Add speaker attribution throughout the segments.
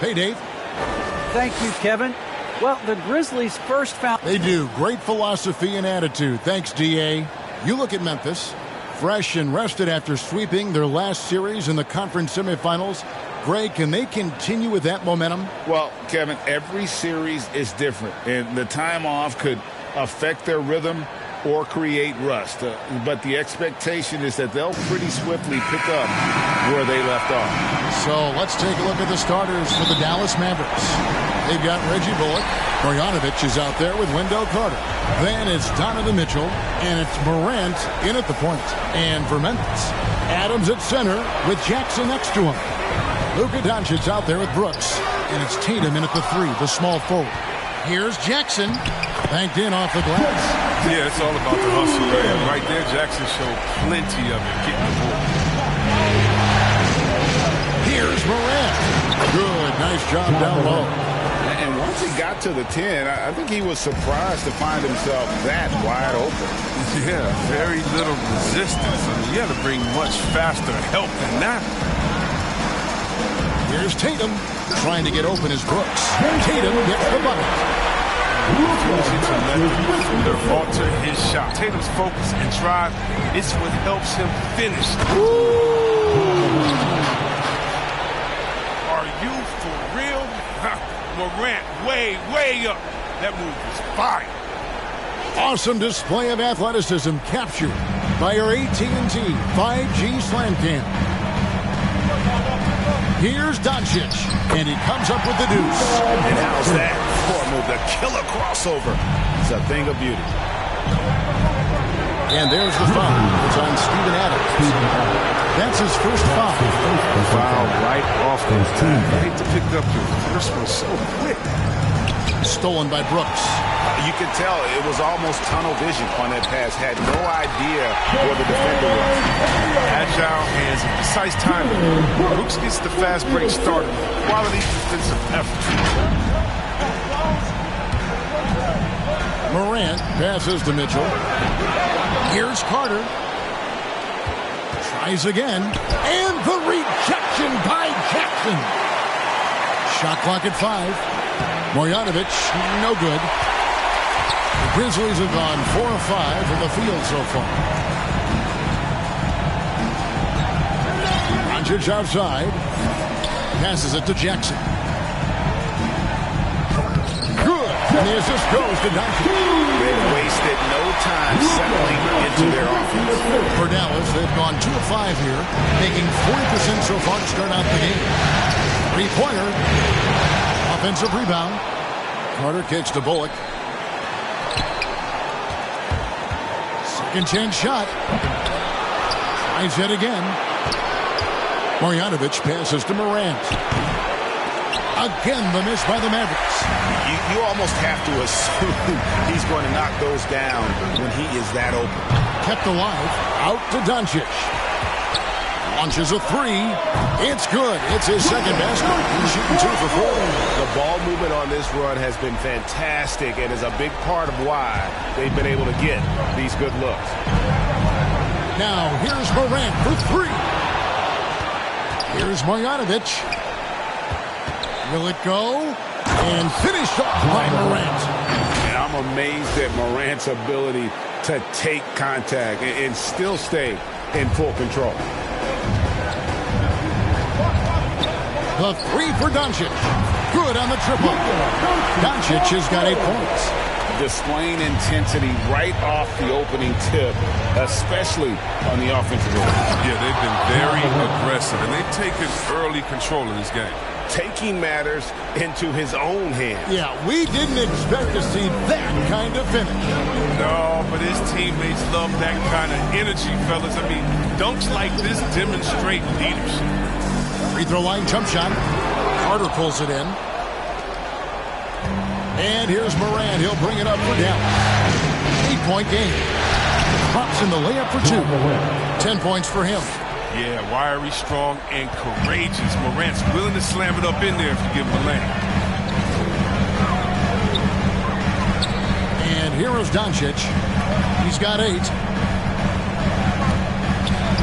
Speaker 1: Hey, Dave.
Speaker 2: Thank you, Kevin. Well, the Grizzlies first found...
Speaker 1: They do. Great philosophy and attitude. Thanks, D.A. You look at Memphis. Fresh and rested after sweeping their last series in the conference semifinals. Greg, can they continue with that momentum?
Speaker 3: Well, Kevin, every series is different, and the time off could affect their rhythm or create rust. But the expectation is that they'll pretty swiftly pick up where they left off.
Speaker 1: So let's take a look at the starters for the Dallas Mavericks. They've got Reggie Bullock. Marjanovic is out there with Wendell Carter. Then it's Donovan Mitchell, and it's Morant in at the point. And for Memphis, Adams at center with Jackson next to him. Luka Doncic out there with Brooks, and it's Tatum in at the three, the small forward. Here's Jackson, banked in off the glass.
Speaker 4: Yeah, it's all about the hustle, man. Right there, Jackson showed plenty of it getting the ball.
Speaker 1: Here's Morant. Good, nice job down low.
Speaker 3: And once he got to the 10, I think he was surprised to find himself that wide open.
Speaker 4: Yeah, very little resistance. I mean, you got to bring much faster help than that.
Speaker 1: Here's Tatum, trying to get open as Brooks. Tatum gets the bucket.
Speaker 4: Easy to let the defender alter his shot. Tatum's focus and drive is what helps him finish. Are you for real? Morant way up. That move is fire.
Speaker 1: Awesome display of athleticism captured by our AT&T 5G Slam Cam. Here's Doncic, and he comes up with the deuce.
Speaker 3: And how's that? Poor move, the killer crossover. It's a thing of beauty.
Speaker 1: And there's the foul. It's on Steven Adams. That's his first foul.
Speaker 4: Foul right off the tee. I hate to pick up your first one so quick.
Speaker 1: Stolen by Brooks.
Speaker 3: You could tell it was almost tunnel vision on that pass. Had no idea where the defender was.
Speaker 4: Agile hands and precise timing. Brooks gets the fast break started. Quality defensive effort.
Speaker 1: Morant passes to Mitchell. Here's Carter. Tries again. And the rejection by Jackson. Shot clock at 5. Marjanovic, no good. The Grizzlies have gone 4 of 5 from the field so far. Doncic outside. Passes it to Jackson. Good. And the assist goes to Doncic.
Speaker 3: They've wasted no time settling into their offense.
Speaker 1: For Dallas, they've gone 2 of 5 here, making 40% so far to start out the game. Three-pointer. Offensive rebound. Carter kicks to Bullock. Second chance shot. Tries it again. Marjanovic passes to Morant. Again, the miss by the Mavericks.
Speaker 3: You almost have to assume he's going to knock those down when he is that open.
Speaker 1: Kept alive. Out to Doncic. Launches a three. It's good. It's his second basket. He's shooting 2 for 4.
Speaker 3: The ball movement on this run has been fantastic and is a big part of why they've been able to get these good looks.
Speaker 1: Now, here's Morant for 3. Here's Marjanovic. Will it go? And finished off by Morant.
Speaker 3: And I'm amazed at Morant's ability to take contact and still stay in full control.
Speaker 1: The 3 for Doncic. Good on the triple. Doncic has got 8 points.
Speaker 3: Displaying intensity right off the opening tip, especially on the offensive end.
Speaker 4: Yeah, they've been very aggressive, and they've taken early control of this game.
Speaker 3: Taking matters into his own hands.
Speaker 1: Yeah, we didn't expect to see that kind of finish.
Speaker 4: No, but his teammates love that kind of energy, fellas. I mean, dunks like this demonstrate leadership.
Speaker 1: Free throw line jump shot. Carter pulls it in. And here's Morant. He'll bring it up for Dallas. 8-point game. Drops in the layup for 2. 10 points for him.
Speaker 4: Yeah, wiry, strong, and courageous. Morant's willing to slam it up in there if you give him a lane.
Speaker 1: And here is Doncic. He's got 8.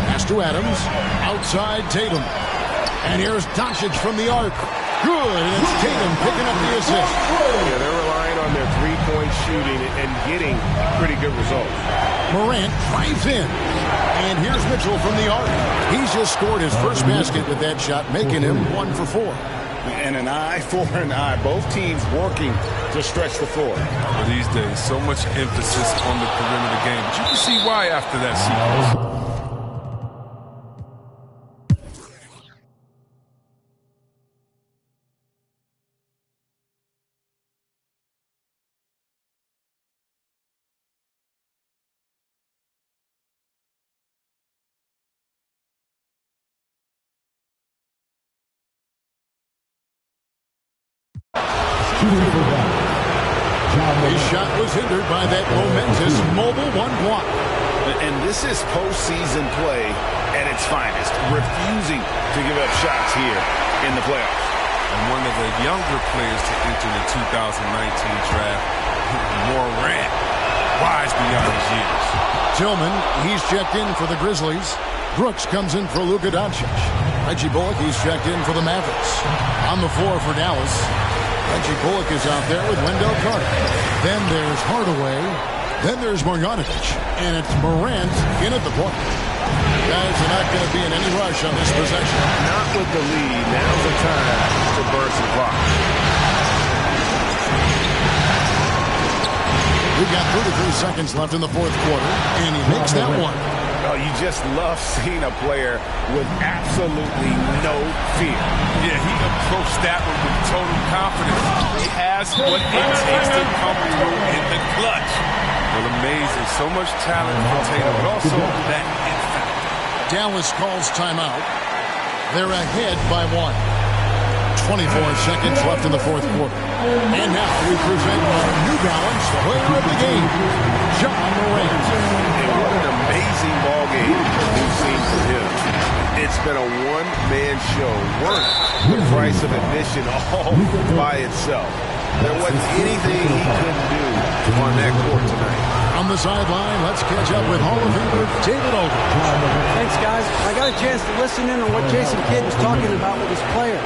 Speaker 1: Pass to Adams. Outside Tatum. And here's Doncic from the arc. Good, and it's Tatum picking up the assist.
Speaker 5: Yeah, they're relying on their three-point shooting and getting pretty good results.
Speaker 1: Morant drives in. And here's Mitchell from the arc. He's just scored his first basket with that shot, making him 1 for 4.
Speaker 3: And an eye for an eye. Both teams working to stretch the floor.
Speaker 4: These days, so much emphasis on the perimeter game. But you can see why after that sequence.
Speaker 1: His shot was hindered by that momentous mobile one block.
Speaker 3: And this is postseason play at its finest, refusing to give up shots here in the playoffs.
Speaker 4: And one of the younger players to enter the 2019 draft, Morant, wise beyond his years.
Speaker 1: Tillman, he's checked in for the Grizzlies. Brooks comes in for Luka Doncic. Reggie Bullock, he's checked in for the Mavericks. On the floor for Dallas, Reggie Bullock is out there with Wendell Carter. Then there's Hardaway. Then there's Marjanovic. And it's Morant in at the point. Guys are not going to be in any rush on this possession.
Speaker 5: Not with the lead. Now's the time to burn some clock.
Speaker 1: We've got 33 seconds left in the fourth quarter, and he makes that one.
Speaker 3: Oh, you just love seeing a player with absolutely no fear.
Speaker 4: Yeah, he approached that one with total confidence. He has what it takes to come through in the clutch. Well, amazing. So much talent from Tatum, but also that it factor.
Speaker 1: Dallas calls timeout. They're ahead by 1. 24 seconds left in the fourth quarter. And now we present our New Balance player of the game, John Morant.
Speaker 5: And what an amazing ball game we've seen from him. It's been a one-man show, worth the price of admission all by itself. There wasn't anything he couldn't do on that court tonight.
Speaker 1: On the sideline, let's catch up with Hall of Famer David Aldridge.
Speaker 2: Thanks, guys. I got a chance to listen in on what Jason Kidd was talking about with his players.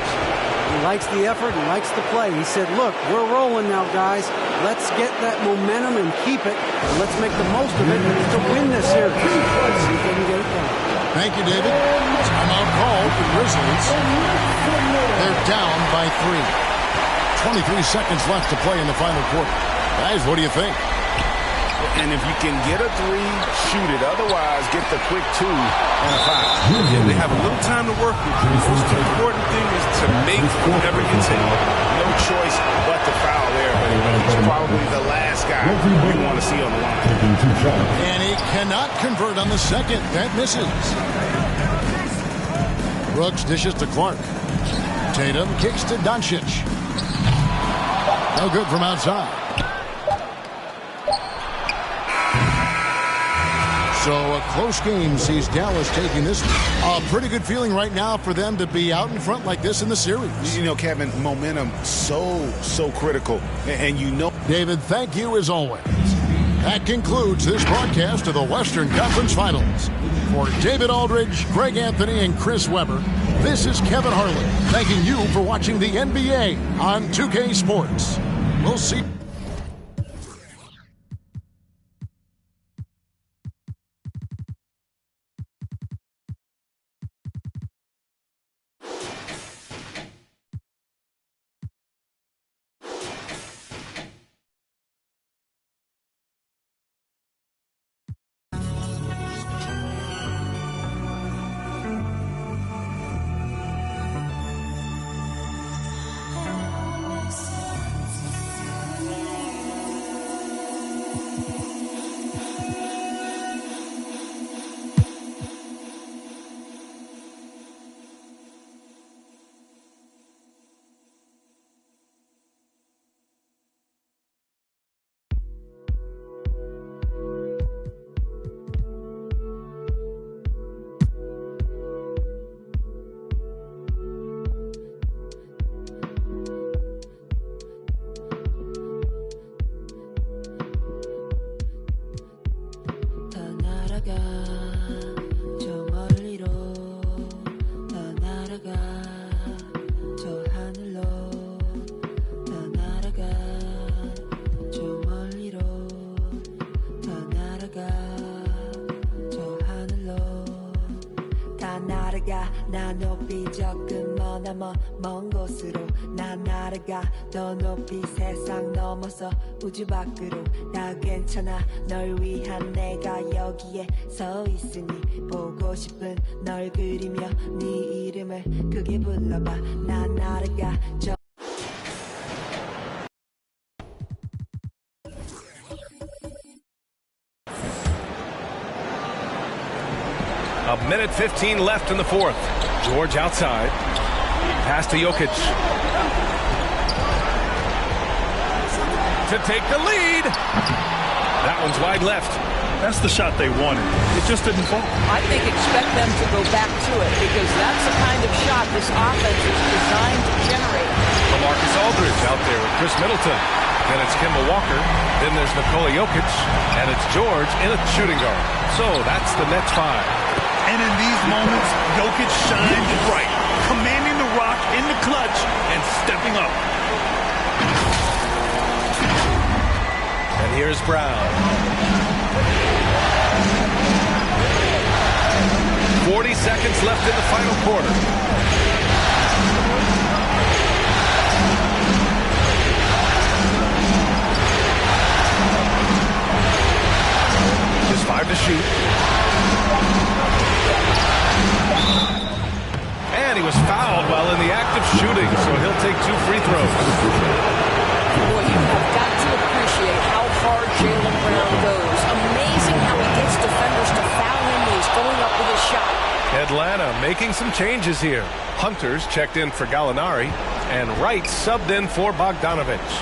Speaker 2: He likes the effort. He likes the play. He said, look, we're rolling now, guys. Let's get that momentum and keep it. And let's make the most of it to win this series. Let's see if we can get it done.
Speaker 1: Thank you, David. Timeout called for Grizzlies. They're down by 3. 23 seconds left to play in the final quarter. Guys, what do you think?
Speaker 3: And if you can get a 3, shoot it. Otherwise, get the quick 2 and a 5.
Speaker 4: Yeah, they have a little time to work with. The most important thing is to make whatever you take.
Speaker 3: No choice but to foul there, but he's probably the last guy you want to see on the line.
Speaker 1: And he cannot convert on the second. That misses. Brooks dishes to Clark. Tatum kicks to Doncic. No good from outside. So a close game sees Dallas taking this. A pretty good feeling right now for them to be out in front like this in the series.
Speaker 3: You know, Kevin, momentum so critical. And you know.
Speaker 1: David, thank you as always. That concludes this broadcast of the Western Conference Finals. For David Aldridge, Greg Anthony, and Chris Webber, this is Kevin Harlan thanking you for watching the NBA on 2K Sports. We'll see.
Speaker 6: 먼 곳으로 난 날아가 더 높이 세상 넘어서 우주 밖으로 다 괜찮아 널 위한 내가 여기에 서 있으니 보고 싶은 널 그리며 네 이름을 크게 불러봐 난 날아가 저
Speaker 7: A minute 15 left in the fourth. George outside. Pass to Jokic. To take the lead. That one's wide left.
Speaker 8: That's the shot they wanted. It just didn't fall.
Speaker 9: I think expect them to go back to it because that's the kind of shot this offense is designed to generate.
Speaker 7: LaMarcus Aldridge out there with Chris Middleton. Then it's Kemba Walker. Then there's Nikola Jokic. And it's George in a shooting guard. So that's the Nets 5.
Speaker 8: And in these moments, Jokic shined bright, commanding the rock in the clutch and stepping up.
Speaker 7: And here's Brown. 40 seconds left in the final quarter. Just 5 to shoot. And he was fouled while in the act of shooting, so he'll take 2 free throws.
Speaker 9: Boy, you have got to appreciate how hard Jaylen Brown goes. Amazing how he gets defenders to foul him when he's going up with his shot.
Speaker 7: Atlanta making some changes here. Hunters checked in for Gallinari, and Wright subbed in for Bogdanovich.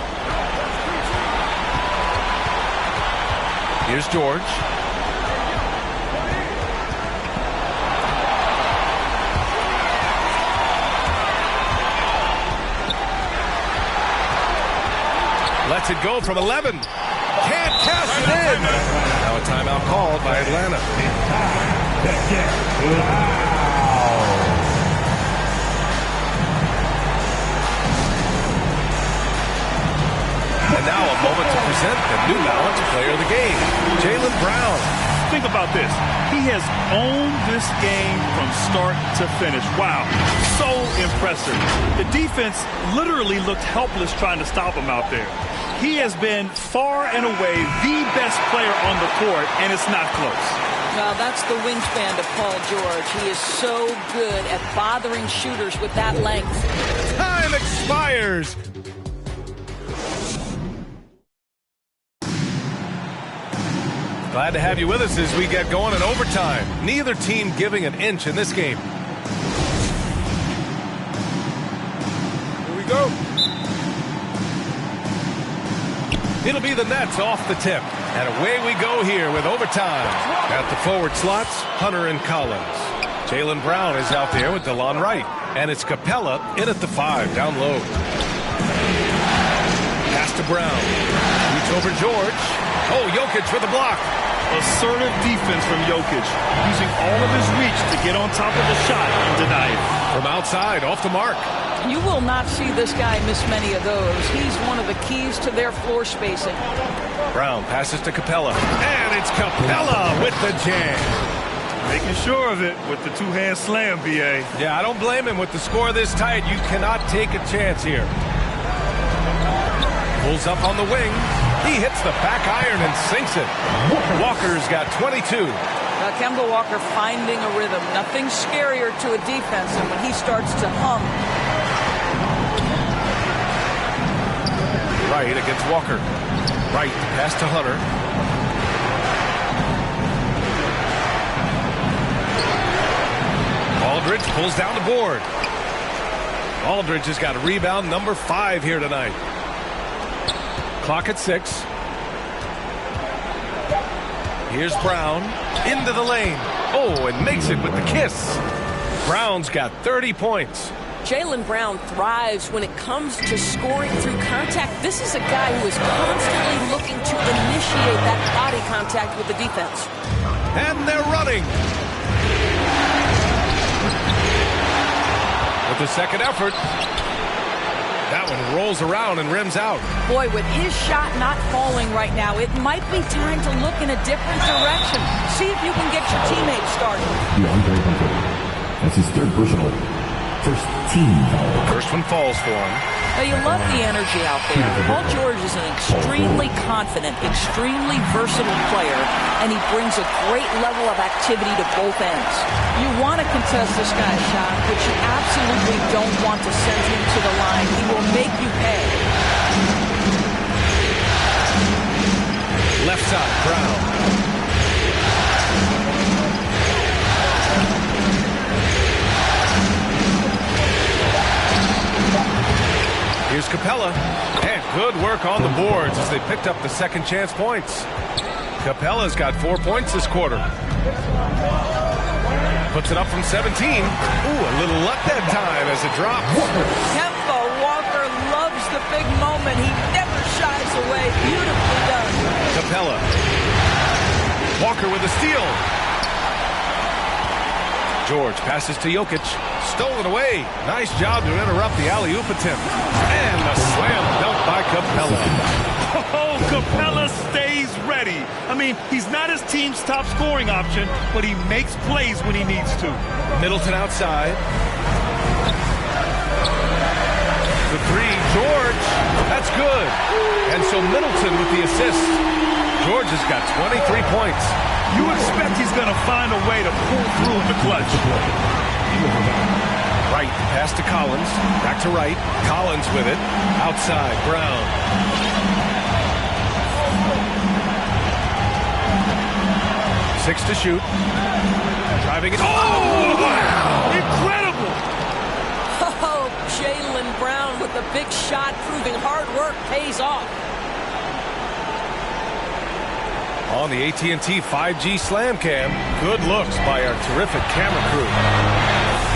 Speaker 7: Here's George. Lets it go from 11. Can't cash it in. Now a timeout called by Atlanta. And now a moment to present the New Balance Player of the Game, Jaylen Brown.
Speaker 8: Think about this. He has owned this game from start to finish. Wow, so impressive. The defense literally looked helpless trying to stop him out there. He has been far and away the best player on the court, and it's not close.
Speaker 9: Well, that's the wingspan of Paul George. He is so good at bothering shooters with that length.
Speaker 7: Time expires. Glad to have you with us as we get going in overtime. Neither team giving an inch in this game. Here we go. It'll be the Nets off the tip. And away we go here with overtime. At the forward slots, Hunter and Collins. Jaylen Brown is out there with DeLon Wright. And it's Capella in at the 5, down low. Pass to Brown. Reach over George. Oh, Jokic with a block.
Speaker 8: Assertive defense from Jokic, using all of his reach to get on top of the shot and deny it.
Speaker 7: From outside, off the mark.
Speaker 9: You will not see this guy miss many of those. He's one of the keys to their floor spacing.
Speaker 7: Brown passes to Capella. And it's Capella with the jam.
Speaker 8: Making sure of it with the two-hand slam, B.A.
Speaker 7: Yeah, I don't blame him. With the score this tight, you cannot take a chance here. Pulls up on the wing. He hits the back iron and sinks it. Walker's got 22.
Speaker 9: Kemba Walker finding a rhythm. Nothing scarier to a defense than when he starts to hum.
Speaker 7: Wright against Walker. Wright pass to Hunter. Aldridge pulls down the board. Aldridge has got a rebound number 5 here tonight. Clock at 6. Here's Brown into the lane. Oh, and makes it with the kiss. Brown's got 30 points.
Speaker 9: Jaylen Brown thrives when it comes to scoring through contact. This is a guy who is constantly looking to initiate that body contact with the defense.
Speaker 7: And they're running. With the second effort, that one rolls around and rims out.
Speaker 9: Boy, with his shot not falling right now, it might be time to look in a different direction. See if you can get your teammates started.
Speaker 10: DeAndre Hunter. That's his 3rd personal.
Speaker 7: First one falls for him.
Speaker 9: Now, you love the energy out there. Paul George is an extremely confident, extremely versatile player, and he brings a great level of activity to both ends. You want to contest this guy's shot, but you absolutely don't want to send him to the line. He will make you pay.
Speaker 7: Left side, Brown. Here's Capella, and good work on the boards as they picked up the second chance points. Capella's got 4 points this quarter. Puts it up from 17. Ooh, a little luck that time as it drops.
Speaker 9: Kemba Walker loves the big moment. He never shies away. Beautifully done.
Speaker 7: Capella. Walker with a steal. George passes to Jokic. Stolen away. Nice job to interrupt the alley-oop attempt. And a slam dunk by Capella.
Speaker 8: Oh, Capella stays ready. I mean, he's not his team's top scoring option, but he makes plays when he needs to.
Speaker 7: Middleton outside. The three, George. That's good. And so Middleton with the assist. George has got 23 points.
Speaker 8: You expect he's going to find a way to pull through in the clutch.
Speaker 7: Wright, pass to Collins. Back to Wright. Collins with it. Outside, Brown. Six to shoot. Driving it. Oh, wow!
Speaker 8: Incredible!
Speaker 9: Oh, Jaylen Brown with a big shot, proving hard work pays off.
Speaker 7: On the AT&T 5G Slam Cam, good looks by our terrific camera crew.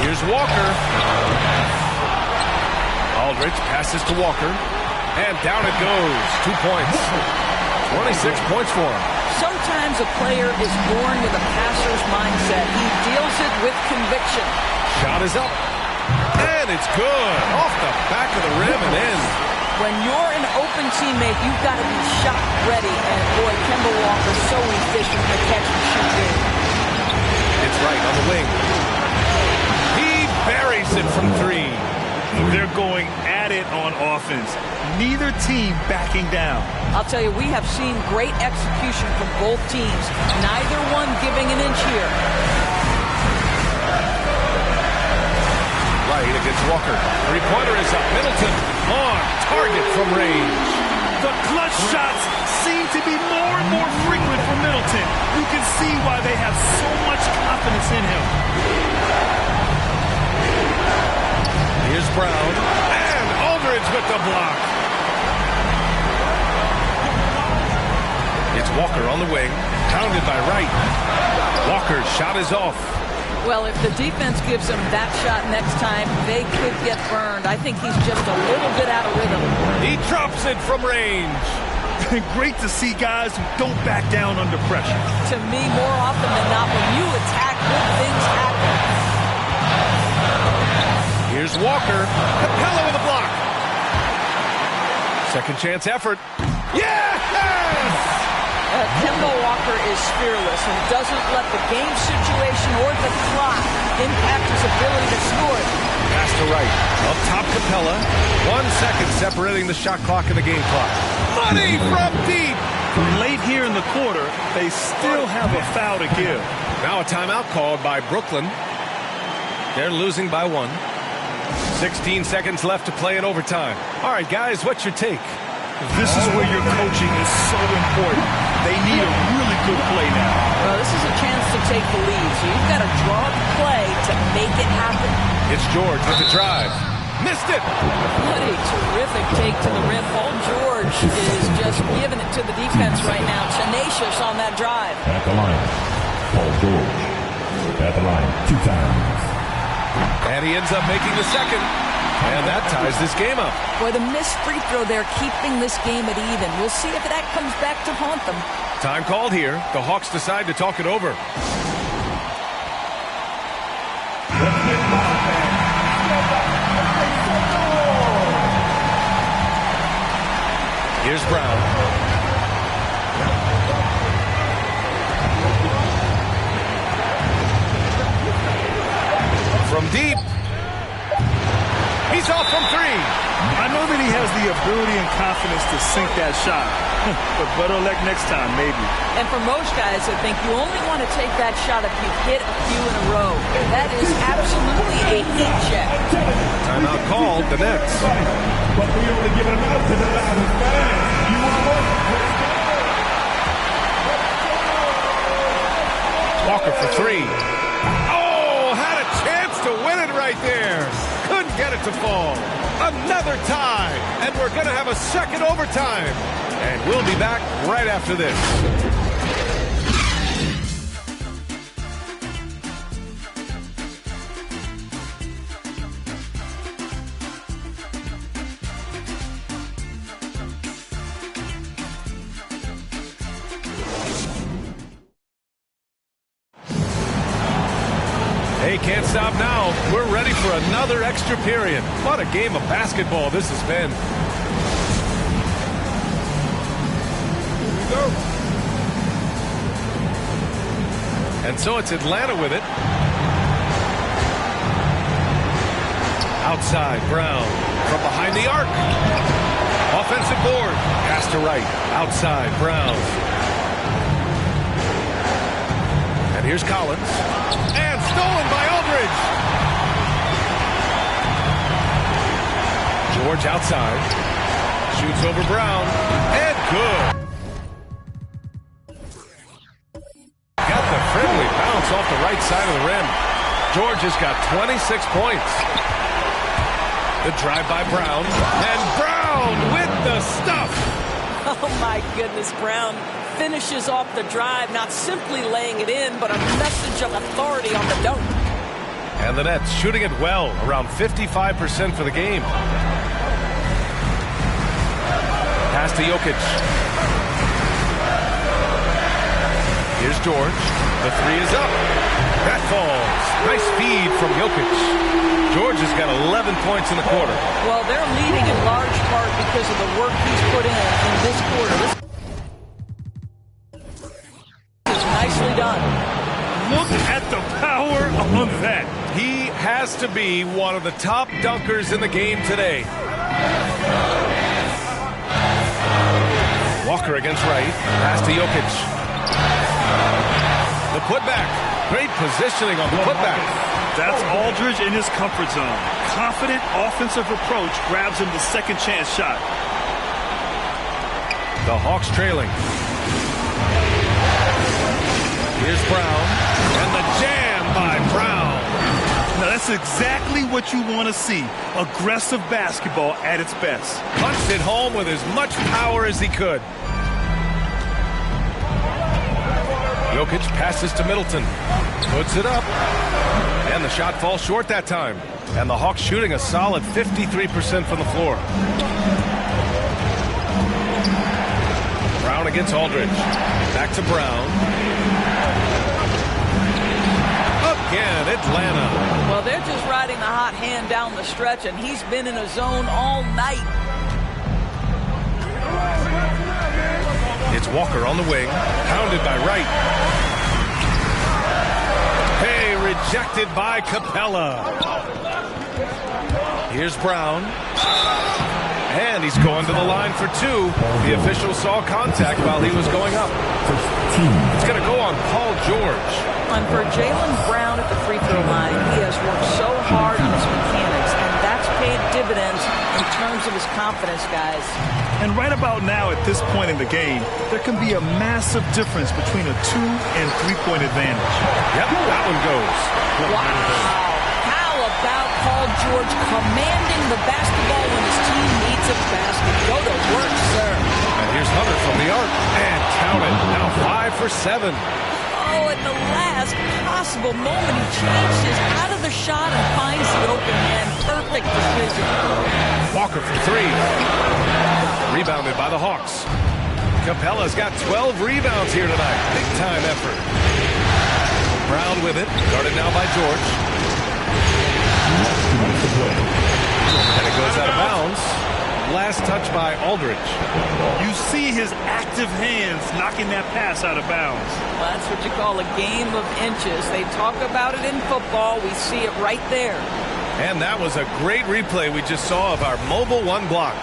Speaker 7: Here's Walker. Aldridge passes to Walker. And down it goes. 2 points. 26 points for him.
Speaker 9: Sometimes a player is born with a passer's mindset. He deals it with conviction.
Speaker 7: Shot is up. And it's good. Off the back of the rim and in.
Speaker 9: When you're an open teammate, you've got to be shot ready. And boy, Kemba Walker so efficient in the catch and shoot game.
Speaker 7: It's right on the wing. He buries it from three.
Speaker 8: They're going at it on offense. Neither team backing down.
Speaker 9: I'll tell you, we have seen great execution from both teams. Neither one giving an inch here.
Speaker 7: Right against Walker. Three-pointer is up. Middleton on target from range.
Speaker 8: The clutch shots seem to be more and more frequent for Middleton. You can see why they have so much confidence in him.
Speaker 7: Here's Brown. And Aldridge with the block. It's Walker on the wing. Pounded by Wright. Walker's shot is off.
Speaker 9: Well, if the defense gives him that shot next time, they could get burned. I think he's just a little bit out of rhythm.
Speaker 7: He drops it from range.
Speaker 8: Great to see guys who don't back down under pressure.
Speaker 9: To me, more often than not, when you attack, good things happen.
Speaker 7: Here's Walker. Capella with a block. Second chance effort. Yes!
Speaker 9: Kemba Walker is fearless and doesn't let the game situation or the clock impact his ability to score.
Speaker 7: Pass to Wright. Up top, Capella. 1 second separating the shot clock and the game clock. Money from deep.
Speaker 8: Late here in the quarter, they still have a foul to give.
Speaker 7: Now a timeout called by Brooklyn. They're losing by 1. 16 seconds left to play in overtime. All right, guys, what's your take?
Speaker 8: This is where your coaching is so important. They need a really good play now.
Speaker 9: Well, this is a chance to take the lead, so you've got to draw the play to make it happen.
Speaker 7: It's George with the drive. Missed it!
Speaker 9: What a terrific take to the rim. Paul George is just giving it to the defense right now. Tenacious on that drive.
Speaker 10: At the line, Paul George. At the line, 2 times.
Speaker 7: And he ends up making the second. And that ties this game up.
Speaker 9: Boy, the missed free throw there keeping this game at even. We'll see if that comes back to haunt them.
Speaker 7: Time called here. The Hawks decide to talk it over. Here's Brown. From deep. He's off from three.
Speaker 8: I know that he has the ability and confidence to sink that shot. But better luck next time, maybe.
Speaker 9: And for most guys, I think you only want to take that shot if you've hit a few in a row. That is absolutely a heat check.
Speaker 7: Timeout called, the Nets.
Speaker 10: But we only give it out to the Mavericks fans. You want
Speaker 7: Walker for three. Oh, had a chance to win it right there. Couldn't get it to fall. Another tie, and we're going to have a second overtime. And we'll be back right after this. Hey, can't stop now. We're ready for another extra period. What a game of basketball this has been. Here we go. And so it's Atlanta with it. Outside, Brown from behind the arc. Offensive board. Pass to right. Outside, Brown. And here's Collins. And stolen by Aldridge. George outside. Shoots over Brown. And good. Got the friendly bounce off the right side of the rim. George has got 26 points. The drive by Brown. And Brown with the stuff.
Speaker 9: Oh, my goodness, Brown finishes off the drive, not simply laying it in, but a message of authority on the dunk.
Speaker 7: And the Nets shooting it well, around 55% for the game. Pass to Jokic. Here's George. The three is up. That falls. Nice feed from Jokic. George has got 11 points in the quarter.
Speaker 9: Well, they're leading in large part because of the work he's put in this quarter. This is nicely done.
Speaker 8: Look at the power of that.
Speaker 7: He has to be one of the top dunkers in the game today. Walker against right. Pass to Jokic. The putback. Great positioning on the putback.
Speaker 8: That's Aldridge in his comfort zone. Confident offensive approach grabs him the second chance shot.
Speaker 7: The Hawks trailing. Here's Brown. And the jam by Brown.
Speaker 8: Now that's exactly what you want to see. Aggressive basketball at its best.
Speaker 7: Punched it home with as much power as he could. Jokic passes to Middleton. Puts it up. And the shot falls short that time. And the Hawks shooting a solid 53% from the floor. Brown against Aldridge. Back to Brown. Again, Atlanta.
Speaker 9: Well, they're just riding the hot hand down the stretch, and he's been in a zone all night.
Speaker 7: It's Walker on the wing. Pounded by Wright. Hey, rejected by Capella. Here's Brown. And he's going to the line for two. The official saw contact while he was going up. It's going to go on Paul George.
Speaker 9: And for Jaylen Brown at the free throw line, he has worked so hard on his mechanics, and that's paid dividends in terms of his confidence, guys.
Speaker 8: And right about now, at this point in the game, there can be a massive difference between a 2- and 3-point advantage.
Speaker 7: Yep, that one goes.
Speaker 9: Wow. How about Paul George commanding the basketball when his team needs a basket? Go to work, sir.
Speaker 7: And here's Hunter from the arc. And count it. Now 5 for 7.
Speaker 9: Oh, at the last possible moment, he changes out of the shot and finds the open man. Perfect decision.
Speaker 7: Walker for three. Rebounded by the Hawks. Capella's got 12 rebounds here tonight. Big time effort. Brown with it. Guarded now by George. And it goes out of bounds. Last touch by Aldridge.
Speaker 8: You see his active hands knocking that pass out of bounds.
Speaker 9: Well, that's what you call a game of inches. They talk about it in football. We see it right there.
Speaker 7: And that was a great replay we just saw of our mobile one block.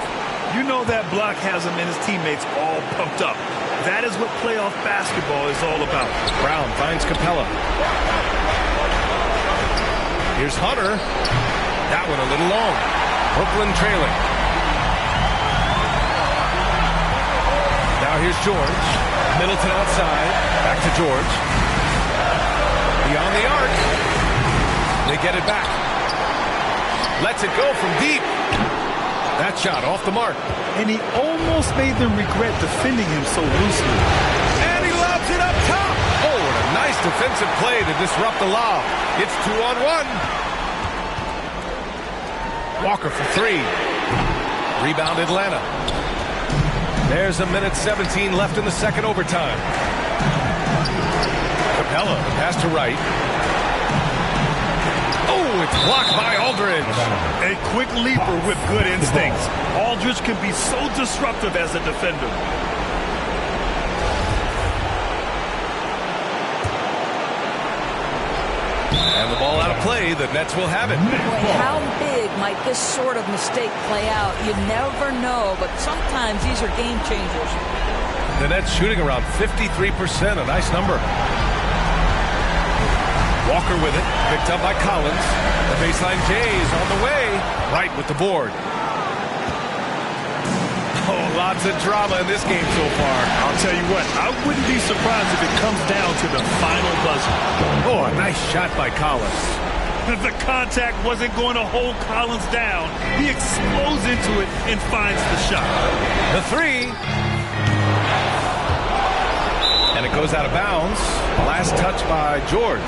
Speaker 8: You know that block has him and his teammates all pumped up. That is what playoff basketball is all about.
Speaker 7: Brown finds Capella. Here's Hunter. That one a little long. Brooklyn trailing. Now here's George. Middleton outside. Back to George. Beyond the arc. They get it back. Lets it go from deep. That shot off the mark.
Speaker 8: And he almost made them regret defending him so loosely.
Speaker 7: And he lobs it up top. Oh, what a nice defensive play to disrupt the lob. It's 2-on-1. Walker for three. Rebound Atlanta. There's a minute 17 left in the second overtime. Capella, the pass to Wright. Oh, it's blocked by Aldridge.
Speaker 8: A quick leaper with good instincts. Aldridge can be so disruptive as a defender.
Speaker 7: And the ball out of play. The Nets will have it.
Speaker 9: Boy, how big might this sort of mistake play out? You never know, but sometimes these are game changers.
Speaker 7: The Nets shooting around 53%. A nice number. Walker with it. Picked up by Collins. The baseline Jays on the way. Right with the board. Oh, lots of drama in this game so far.
Speaker 8: I'll tell you what, I wouldn't be surprised if it comes down to the final buzzer.
Speaker 7: Oh, a nice shot by Collins.
Speaker 8: The contact wasn't going to hold Collins down. He explodes into it and finds the shot.
Speaker 7: The three. And it goes out of bounds. Last touch by George.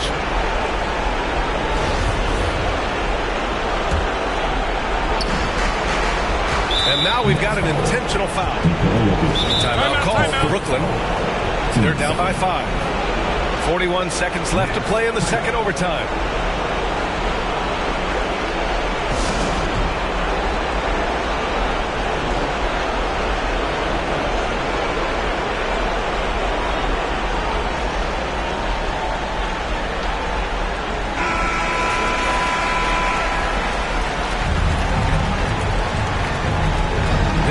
Speaker 7: And now we've got an intentional foul. Timeout called. Brooklyn. They're down by 5. 41 seconds left to play in the second overtime.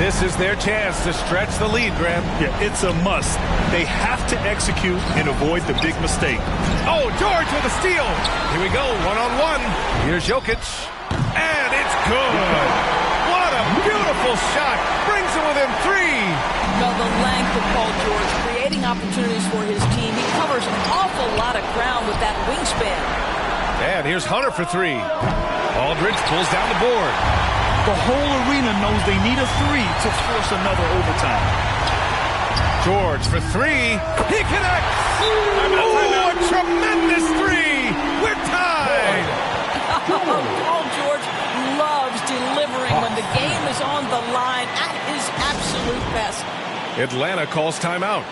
Speaker 7: This is their chance to stretch the lead, Graham.
Speaker 8: Yeah, it's a must. They have to execute and avoid the big mistake.
Speaker 7: Oh, George with a steal. Here we go, one-on-one. Here's Jokic. And it's good. What a beautiful shot. Brings it within 3.
Speaker 9: No, the length of Paul George, creating opportunities for his team. He covers an awful lot of ground with that wingspan.
Speaker 7: And here's Hunter for 3. Aldridge pulls down the board.
Speaker 8: The whole arena knows they need a 3 to force another overtime.
Speaker 7: George for 3. He connects. Oh, a tremendous 3. We're tied.
Speaker 9: Paul George loves delivering when the game is on the line at his absolute best.
Speaker 7: Atlanta calls timeout.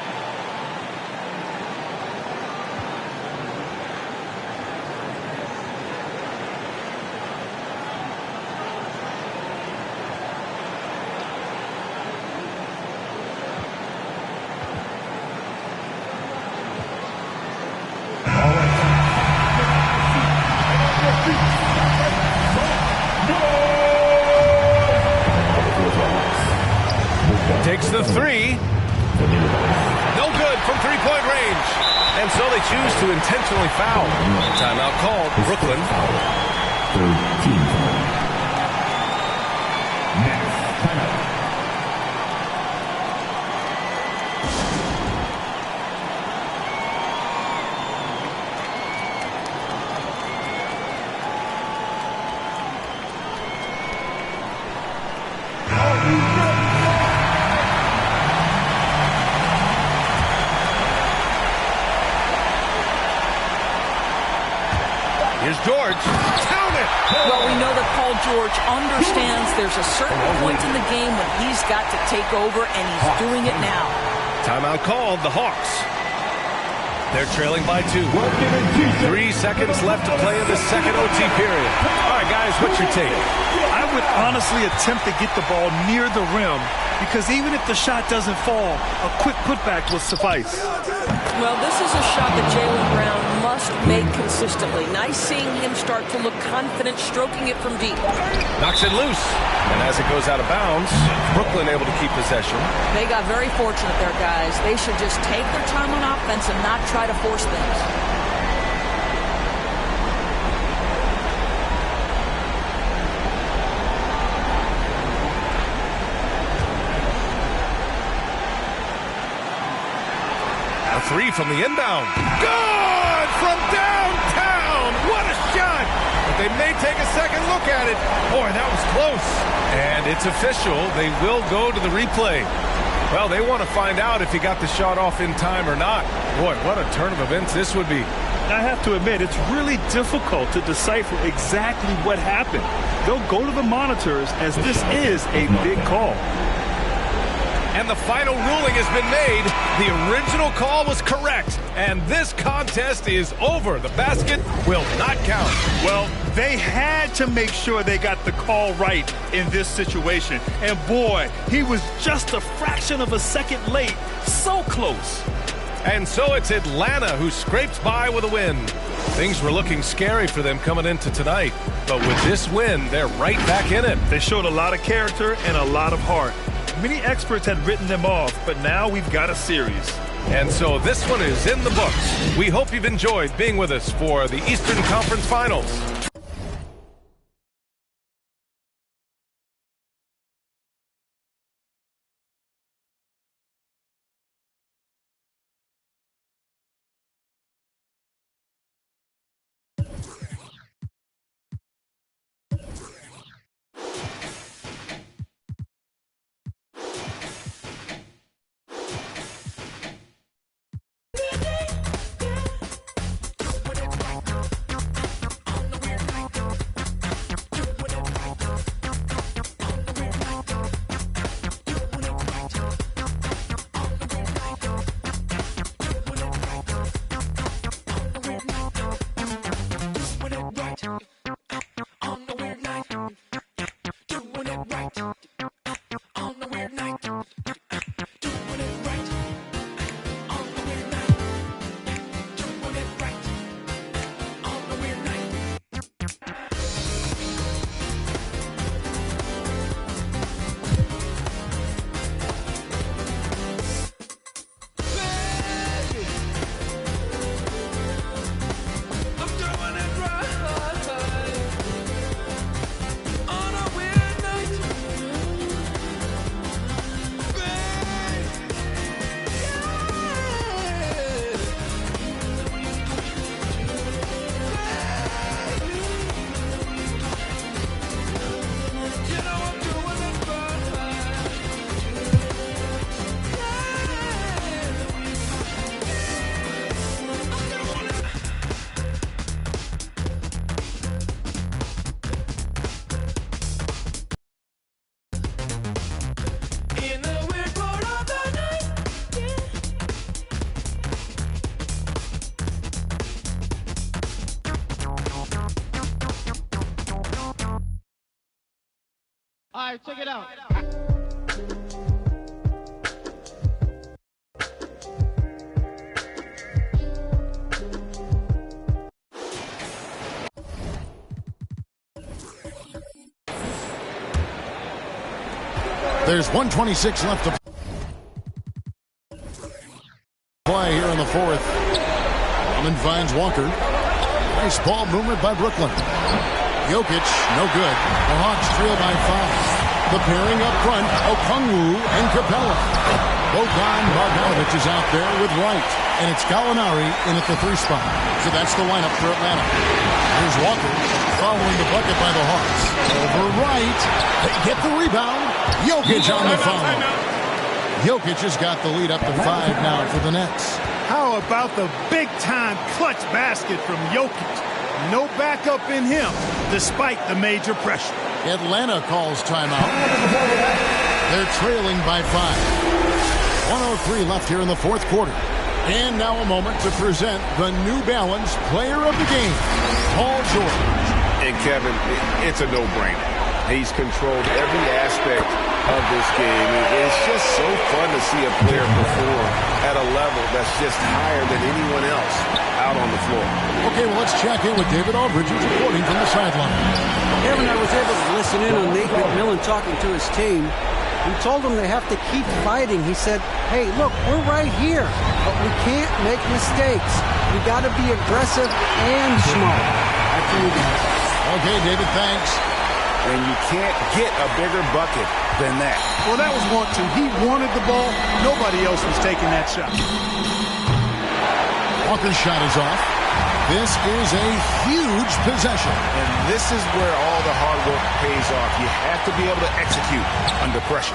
Speaker 7: Takes the 3. No good from three-point range. And so they choose to intentionally foul. Timeout called. Brooklyn. Here's George. Count it!
Speaker 9: Well, we know that Paul George understands there's a certain point in the game when he's got to take over, and he's doing it now.
Speaker 7: Timeout called. The Hawks. They're trailing by 2. 3 seconds left to play in the second OT period. All right, guys, what's your take?
Speaker 8: I would honestly attempt to get the ball near the rim because even if the shot doesn't fall, a quick putback will suffice.
Speaker 9: Well, this is a shot that Jaylen Brown must make consistently. Nice seeing him start to look confident, stroking it from deep.
Speaker 7: Knocks it loose. And as it goes out of bounds, Brooklyn able to keep possession.
Speaker 9: They got very fortunate there, guys. They should just take their time on offense and not try to force things.
Speaker 7: Three from the inbound. Good from downtown. What a shot. But they may take a second look at it. Boy, that was close. And it's official. They will go to the replay. Well, they want to find out if he got the shot off in time or not. Boy, what a turn of events this would be.
Speaker 8: I have to admit, it's really difficult to decipher exactly what happened. They'll go to the monitors as this is a big call.
Speaker 7: And the final ruling has been made. The original call was correct. And this contest is over. The basket will not count.
Speaker 8: Well, they had to make sure they got the call right in this situation. And boy, he was just a fraction of a second late. So close.
Speaker 7: And so it's Atlanta who scrapes by with a win. Things were looking scary for them coming into tonight. But with this win, they're right back in it.
Speaker 8: They showed a lot of character and a lot of heart. Many experts had written them off, but now we've got a series.
Speaker 7: And so this one is in the books. We hope you've enjoyed being with us for the Eastern Conference Finals.
Speaker 11: All right, check it out.
Speaker 1: There's 1:26 left to play here in the fourth. Drummond finds Walker. Nice ball movement by Brooklyn. Jokic, no good. The Hawks trail by 5. The pairing up front, Okongwu and Capella. Bojan Bogdanovic is out there with Wright. And it's Gallinari in at the 3 spot. So that's the lineup for Atlanta. Here's Walker following the bucket by the Hawks. Over Wright. They get the rebound. Jokic on the foul. Jokic has got the lead up to 5 now for the Nets.
Speaker 8: How about the big-time clutch basket from Jokic? No backup in him, despite the major pressure.
Speaker 1: Atlanta calls timeout. They're trailing by 5. 1:03 left here in the fourth quarter. And now a moment to present the New Balance Player of the Game, Paul George.
Speaker 5: And Kevin, it's a no-brainer. He's controlled every aspect of this game. It's just so fun to see a player perform at a level that's just higher than anyone else out on the floor.
Speaker 1: Okay, well, let's check in with David Aldridge, who's reporting from the sideline.
Speaker 2: Kevin, I was able to listen in on Nate McMillan talking to his team. He told them they have to keep fighting. He said, hey, look, we're right here, but we can't make mistakes. We got to be aggressive and smart. Back to you guys.
Speaker 1: Okay, David, thanks.
Speaker 3: And you can't get a bigger bucket than that.
Speaker 12: Well, that was want to. He wanted the ball. Nobody else was taking that shot.
Speaker 1: Walker's shot is off. This is a huge possession.
Speaker 3: And this is where all the hard work pays off. You have to be able to execute under pressure.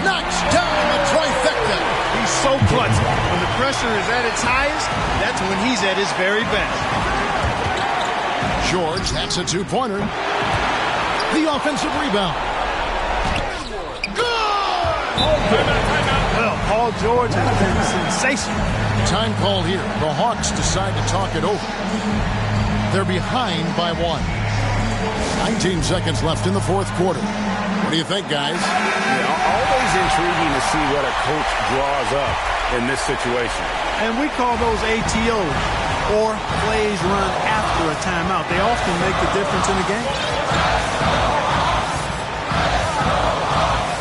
Speaker 1: Knocks down the trifecta.
Speaker 12: He's so clutch. When the pressure is at its highest, that's when he's at his very best.
Speaker 1: George, that's a two-pointer. The offensive rebound. Good!
Speaker 12: Well, Paul George has been sensational.
Speaker 1: Time called here. The Hawks decide to talk it over. They're behind by 1. 19 seconds left in the fourth quarter. What do you think, guys?
Speaker 3: Always intriguing to see what a coach draws up in this situation.
Speaker 12: And we call those ATOs, or plays run after a timeout. They often make the difference in the game.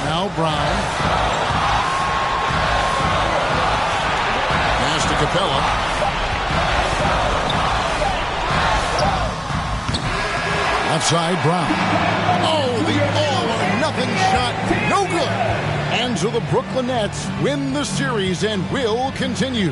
Speaker 1: Now Brown. Pass to Capella. Left side, Brown. Oh, the all-or-nothing shot. No good. And so the Brooklyn Nets win the series and will continue.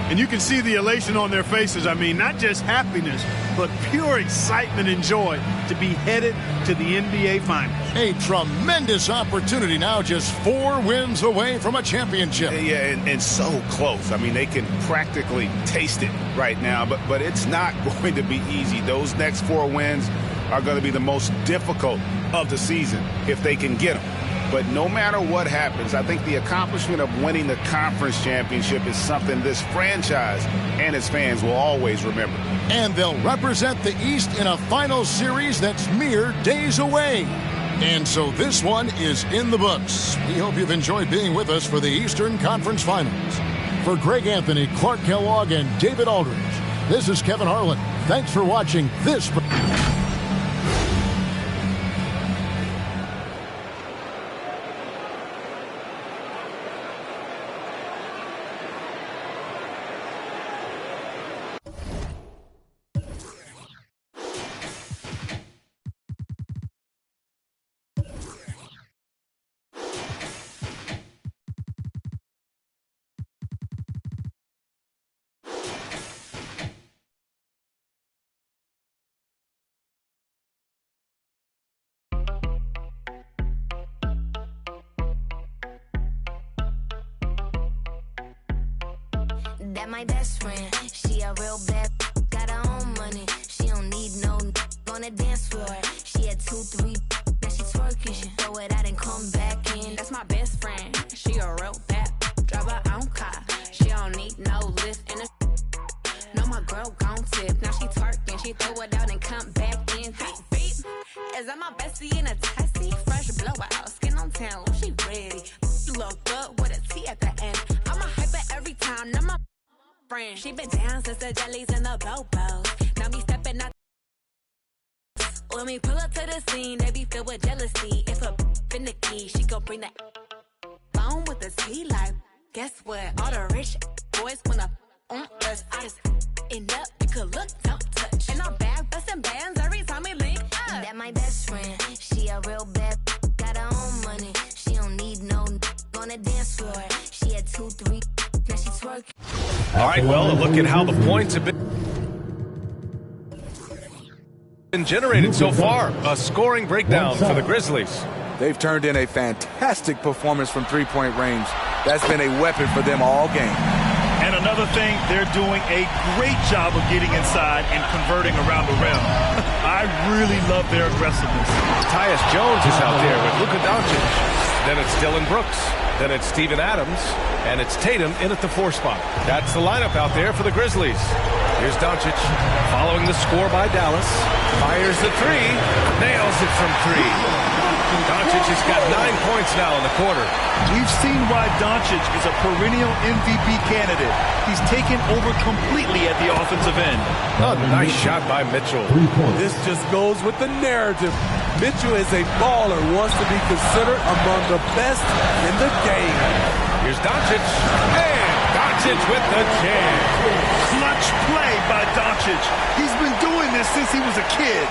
Speaker 12: And you can see the elation on their faces. I mean, not just happiness, but pure excitement and joy to be headed to the NBA Finals.
Speaker 1: A tremendous opportunity now, just 4 wins away from a championship.
Speaker 3: Yeah, and so close. I mean, they can practically taste it right now, but it's not going to be easy. Those next 4 wins are going to be the most difficult of the season if they can get them. But no matter what happens, I think the accomplishment of winning the conference championship is something this franchise and its fans will always remember.
Speaker 1: And they'll represent the East in a final series that's mere days away. And so this one is in the books. We hope you've enjoyed being with us for the Eastern Conference Finals. For Greg Anthony, Clark Kellogg, and David Aldridge, this is Kevin Harlan. Thanks for watching this.
Speaker 13: That my best friend, she a real bad, got her own money. She don't need no on the dance floor. She had 2, 3, now she twerking. She throw it out and come back in.
Speaker 14: That's my best friend, she a real bad, drive her own car. She don't need no lift in the. No, my girl gon' tip. Now she twerking, she throw it out and come back in. Beep, beep. Is that my bestie in a tessie? Fresh blowout, skin on town, she ready. Look good with a T at the end. I'm a hyper every time, now my friend. She been down since the jellies and the bobos. Now me stepping out. When we pull up to the scene, they be filled with jealousy. If a finicky, she gon' bring that phone with the T like. Guess what? All the rich boys wanna on us. I just end up, you could look, don't touch. And I'm back busting bands every time we link up.
Speaker 13: That my best friend, she a real bad, got her own money. She don't need no on the dance floor. She had 2, 3, now she twerking.
Speaker 7: All right, well, look at how the points have been generated so far. A scoring breakdown for the Grizzlies.
Speaker 15: They've turned in a fantastic performance from three-point range. That's been a weapon for them all game.
Speaker 8: And another thing, they're doing a great job of getting inside and converting around the rim. I really love their aggressiveness.
Speaker 7: Tyus Jones is out there with Luka Doncic. Then it's Dylan Brooks. Then it's Steven Adams, and it's Tatum in at the 4 spot. That's the lineup out there for the Grizzlies. Here's Doncic following the score by Dallas. Fires the 3, nails it from 3. Doncic has got 9 points now in the quarter.
Speaker 8: We've seen why Doncic is a perennial MVP candidate. He's taken over completely at the offensive end.
Speaker 7: A nice shot by Mitchell.
Speaker 16: This just goes with the narrative. Mitchell is a baller, wants to be considered among the best in the game.
Speaker 7: Here's Doncic, and Doncic with the jam.
Speaker 8: Clutch play by Doncic. He's been doing this since he was a kid.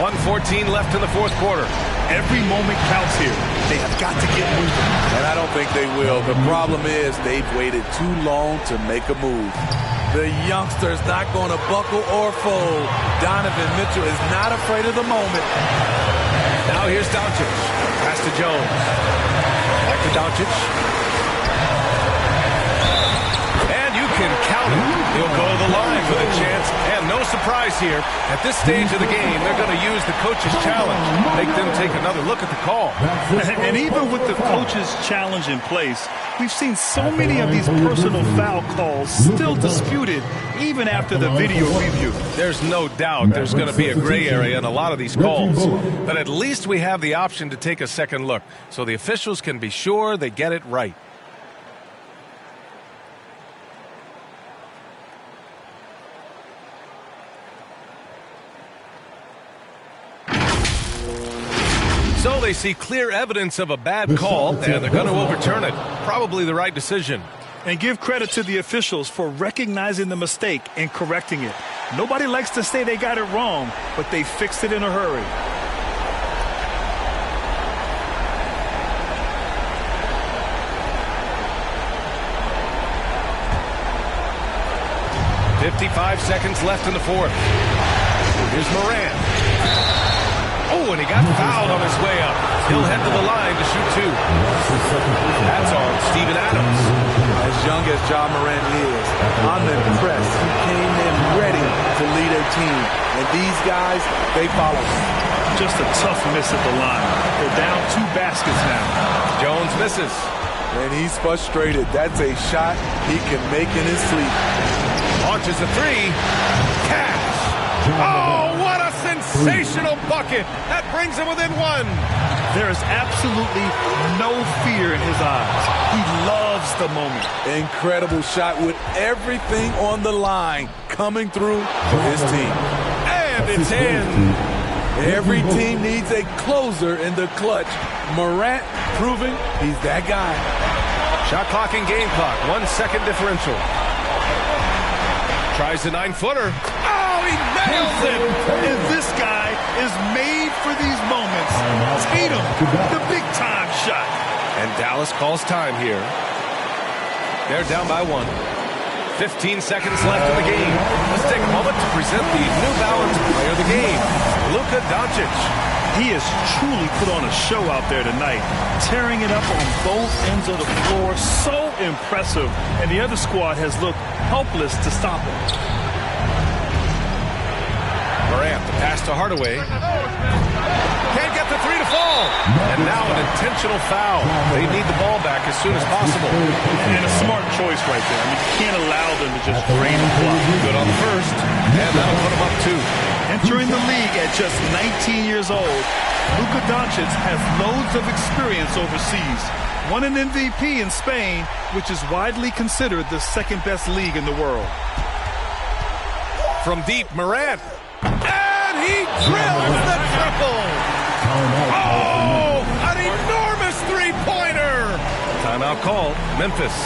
Speaker 7: 1:14 left in the 4th quarter.
Speaker 8: Every moment counts here. They have got to get moving.
Speaker 16: And I don't think they will. The problem is they've waited too long to make a move. The youngster's not going to buckle or fold. Donovan Mitchell is not afraid of the moment.
Speaker 7: Now here's Doncic. Pass to Jones. Back to Doncic. And you can count him. He'll go to the line with a chance. And no surprise here. At this stage of the game, they're going to use the coach's challenge. Make them take another look at the call.
Speaker 8: And even with the coach's challenge in place, we've seen so many of these personal foul calls still disputed even after the video review.
Speaker 7: There's no doubt there's going to be a gray area in a lot of these calls. But at least we have the option to take a second look so the officials can be sure they get it right. So they see clear evidence of a bad call, and they're going to overturn it. Probably the right decision.
Speaker 8: And give credit to the officials for recognizing the mistake and correcting it. Nobody likes to say they got it wrong, but they fixed it in a hurry.
Speaker 7: .55 seconds left in the 4th. Here's Morant. Oh, and he got fouled on his way up. He'll head to the line to shoot 2. That's on Steven Adams.
Speaker 16: As young as Ja Morant is, I'm impressed. He came in ready to lead a team. And these guys, they follow him.
Speaker 8: Just a tough miss at the line. They're down 2 baskets now.
Speaker 7: Jones misses.
Speaker 16: And he's frustrated. That's a shot he can make in his sleep.
Speaker 7: Launches a 3. Cash. Oh, what a sensational bucket. That brings him within 1.
Speaker 8: There is absolutely no fear in his eyes. He loves the moment.
Speaker 16: Incredible shot with everything on the line coming through for his team.
Speaker 7: And it's in.
Speaker 16: Every team needs a closer in the clutch. Morant proving he's that guy.
Speaker 7: Shot clock and game clock. 1 second differential. Tries the 9-footer.
Speaker 8: He nails it. And this guy is made for these moments. Tatum, the big-time shot.
Speaker 7: And Dallas calls time here. They're down by 1. 15 seconds left in the game. Let's take a moment to present the New Balance player of the game, Luka Doncic.
Speaker 8: He has truly put on a show out there tonight, tearing it up on both ends of the floor. So impressive. And the other squad has looked helpless to stop him.
Speaker 7: Morant, the pass to Hardaway. Can't get the 3 to fall. And now an intentional foul. They need the ball back as soon as possible.
Speaker 8: And a smart choice right there. I mean, you can't allow them to just drain the clock.
Speaker 7: Good on the first. And that'll put them up 2.
Speaker 8: Entering the league at just 19 years old, Luka Doncic has loads of experience overseas. Won an MVP in Spain, which is widely considered the second-best league in the world.
Speaker 7: From deep, Morant. And he drills the triple. Oh, an enormous three-pointer. Timeout called. Memphis.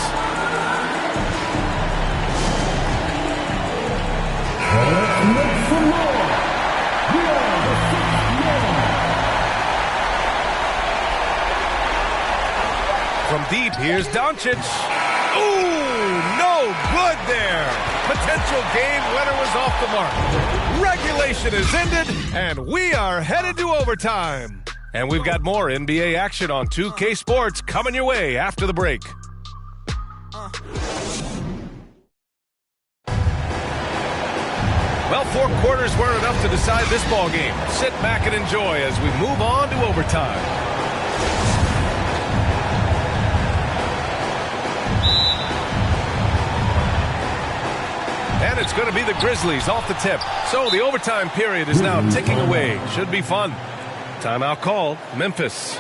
Speaker 7: From deep, here's Doncic. Ooh, no good there. Potential game winner was off the mark. Regulation is ended, and we are headed to overtime. And we've got more NBA action on 2K Sports coming your way after the break. Well, 4 quarters weren't enough to decide this ball game. Sit back and enjoy as we move on to overtime. And it's going to be the Grizzlies off the tip. So the overtime period is now ticking away. Should be fun. Timeout called, Memphis.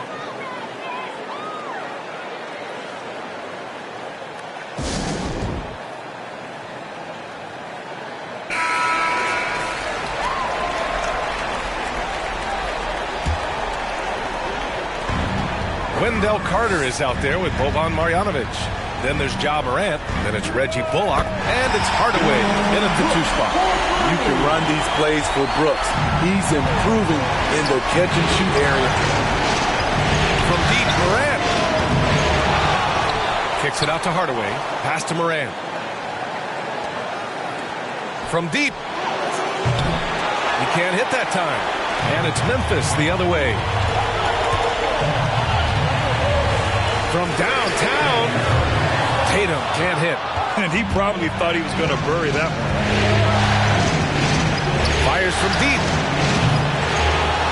Speaker 7: Wendell Carter is out there with Boban Marjanovic. Then there's Ja Morant. Then it's Reggie Bullock. And it's Hardaway in at the 2 spot.
Speaker 16: You can run these plays for Brooks. He's improving in the catch-and-shoot area.
Speaker 7: From deep, Morant. Kicks it out to Hardaway. Pass to Morant. From deep. He can't hit that time. And it's Memphis the other way. From downtown, Tatum can't hit.
Speaker 8: And he probably thought he was going to bury that one.
Speaker 7: Fires from deep.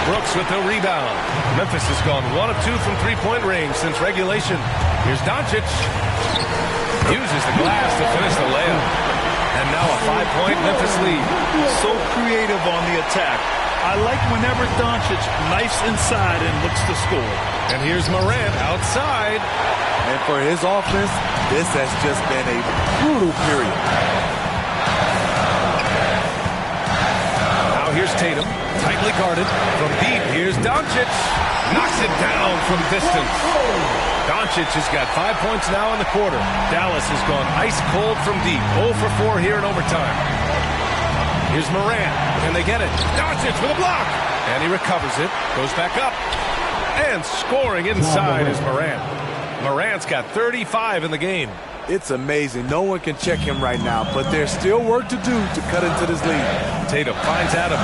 Speaker 7: Brooks with the rebound. Memphis has gone 1 of 2 from 3-point range since regulation. Here's Doncic. Uses the glass to finish the layup. And now a 5-point Memphis lead.
Speaker 8: So creative on the attack. I like whenever Doncic knifes inside and looks to score.
Speaker 7: And here's Morant outside.
Speaker 16: And for his offense, this has just been a brutal period.
Speaker 7: Now here's Tatum, tightly guarded. From deep, here's Doncic. Knocks it down from distance. Doncic has got 5 points now in the quarter. Dallas has gone ice cold from deep. 0 for 4 here in overtime. Here's Morant. Can they get it? Doncic with a block. And he recovers it. Goes back up. And scoring inside is Morant. Morant's got 35 in the game.
Speaker 16: It's amazing. No one can check him right now, but there's still work to do to cut into this lead.
Speaker 7: Tatum finds Adams.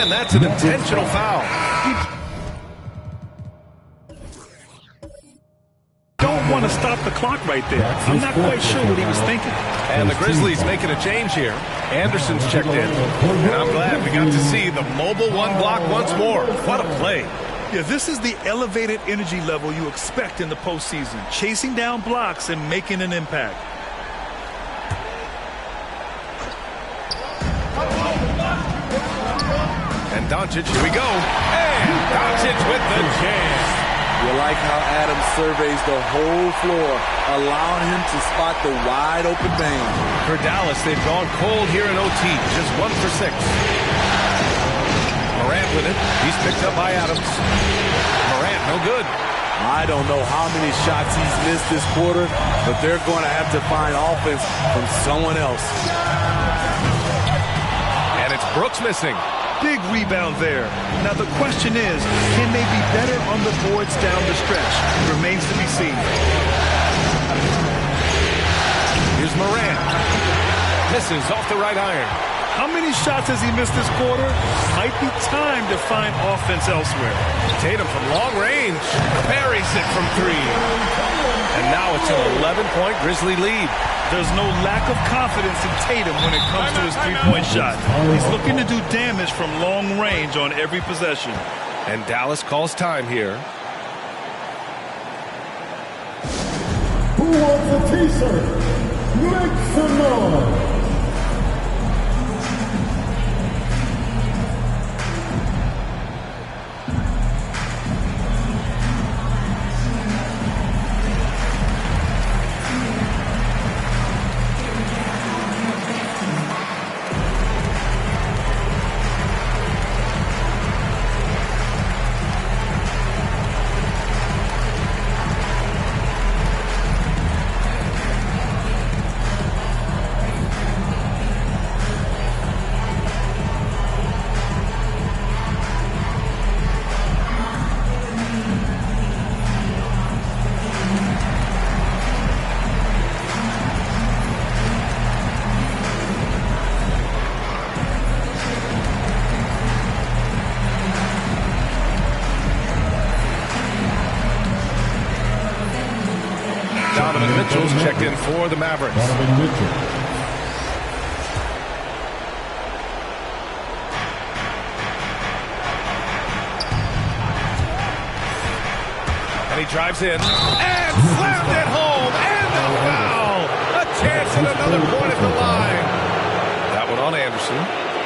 Speaker 7: And that's an intentional foul.
Speaker 8: Don't want to stop the clock right there. I'm not quite sure what he was thinking.
Speaker 7: And the Grizzlies making a change here. Anderson's checked in. And I'm glad we got to see the mobile 1 block once more. What a play.
Speaker 8: Yeah, this is the elevated energy level you expect in the postseason. Chasing down blocks and making an impact.
Speaker 7: And Doncic, here we go. And Doncic with the jam.
Speaker 16: You like how Adams surveys the whole floor, allowing him to spot the wide open vein.
Speaker 7: For Dallas, they've gone cold here in OT. Just 1 for 6. Morant with it. He's picked up by Adams. Morant, no good.
Speaker 16: I don't know how many shots he's missed this quarter, but they're going to have to find offense from someone else.
Speaker 7: And it's Brooks missing.
Speaker 8: Big rebound there. Now the question is, can they be better on the boards down the stretch? Remains to be seen.
Speaker 7: Here's Morant. Misses off the right iron.
Speaker 8: How many shots has he missed this quarter? Might be time to find offense elsewhere.
Speaker 7: Tatum from long range. Buries it from 3. And now it's an 11-point Grizzly lead.
Speaker 8: There's no lack of confidence in Tatum when it comes to his 3-point shot. He's looking to do damage from long range on every possession.
Speaker 7: And Dallas calls time here.
Speaker 10: Who wants a t-shirt? Make some noise.
Speaker 7: Mitchell's checked in for the Mavericks. And he drives in and slammed it home. And a foul. A chance at another point at the line. That one on Anderson.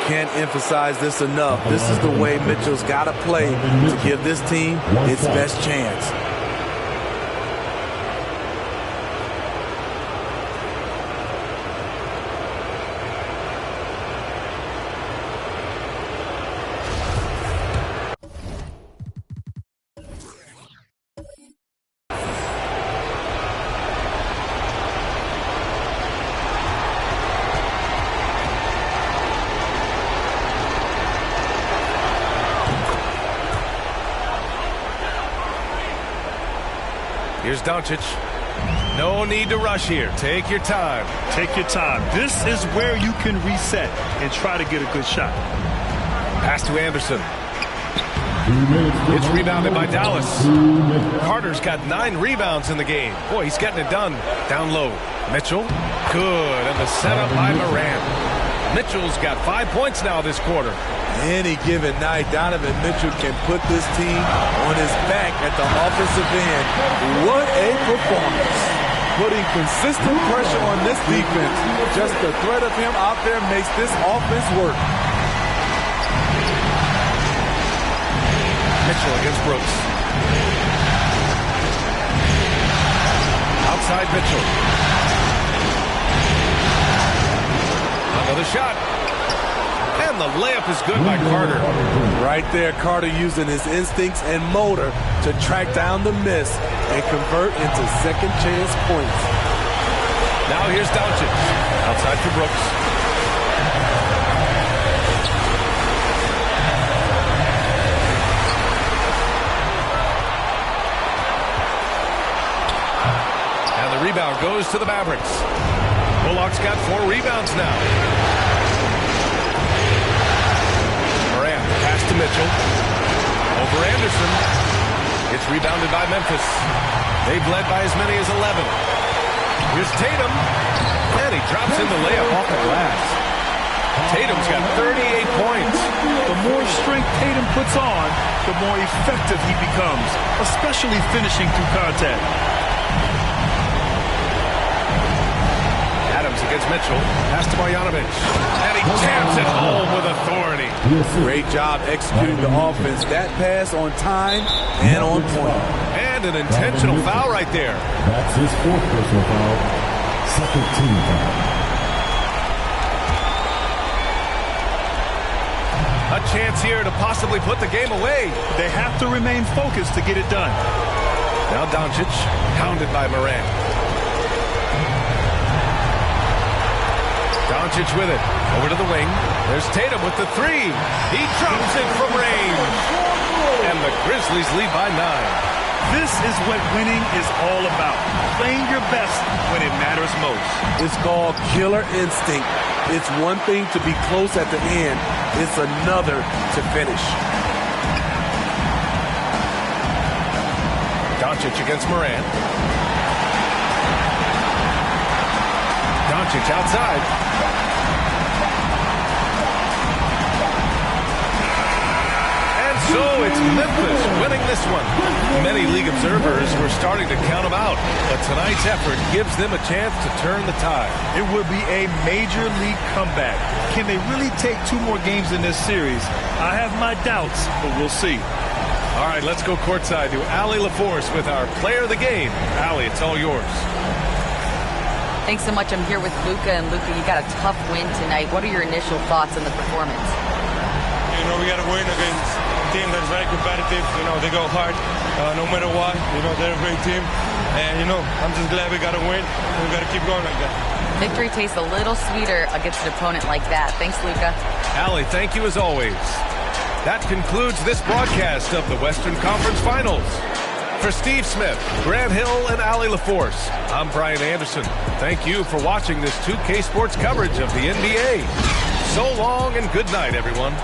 Speaker 16: Can't emphasize this enough. This is the way Mitchell's got to play to give this team its best chance.
Speaker 7: Here's Doncic. No need to rush here. Take your time.
Speaker 8: Take your time. This is where you can reset and try to get a good shot.
Speaker 7: Pass to Anderson. It's rebounded by Dallas. Carter's got 9 rebounds in the game. Boy, he's getting it done. Down low. Mitchell. Good. And the setup by Morant. Mitchell's got 5 points now this quarter.
Speaker 16: Any given night, Donovan Mitchell can put this team on his back at the offensive end. What a performance. Putting consistent pressure on this defense. Just the threat of him out there makes this offense work.
Speaker 7: Mitchell against Brooks. Outside Mitchell. Another shot. And the layup is good by Carter.
Speaker 16: Right there, Carter using his instincts and motor to track down the miss and convert into second chance points.
Speaker 7: Now here's Doncic. Outside for Brooks. And the rebound goes to the Mavericks. Bullock's got 4 rebounds now. Pass to Mitchell. Over Anderson. It's rebounded by Memphis. They've led by as many as 11. Here's Tatum. And he drops in the layup off the glass. Tatum's got 38 points.
Speaker 8: The more strength Tatum puts on, the more effective he becomes, especially finishing through contact.
Speaker 7: Adams against Mitchell. Pass to Marjanovic. And he jams it home with authority.
Speaker 16: Great job executing the offense. That pass on time and on point.
Speaker 7: And an intentional foul right there.
Speaker 10: That's his 4th personal foul. Second team foul.
Speaker 7: A chance here to possibly put the game away.
Speaker 8: They have to remain focused to get it done.
Speaker 7: Now Doncic, hounded by Morant. Doncic with it. Over to the wing. There's Tatum with the 3. He drops it from range. And the Grizzlies lead by 9.
Speaker 8: This is what winning is all about. Playing your best when it matters most.
Speaker 16: It's called killer instinct. It's one thing to be close at the end. It's another to finish.
Speaker 7: Doncic against Morant. Doncic outside. So it's Memphis winning this one. Many league observers were starting to count them out, but tonight's effort gives them a chance to turn the tide.
Speaker 8: It would be a major league comeback. Can they really take 2 more games in this series? I have my doubts, but we'll see.
Speaker 7: All right, let's go courtside to Allie LaForce with our player of the game. Allie, it's all yours.
Speaker 17: Thanks so much. I'm here with Luka, and Luka, you got a tough win tonight. What are your initial thoughts on the performance?
Speaker 18: You know, we got to win against team that's very competitive. You know, they go hard no matter what. You know, they're a great team. And, you know, I'm just glad we got to win. We got to keep going like that.
Speaker 17: Victory tastes a little sweeter against an opponent like that. Thanks, Luka.
Speaker 7: Allie, thank you as always. That concludes this broadcast of the Western Conference Finals. For Steve Smith, Grant Hill, and Allie LaForce, I'm Brian Anderson. Thank you for watching this 2K Sports coverage of the NBA. So long and good night, everyone.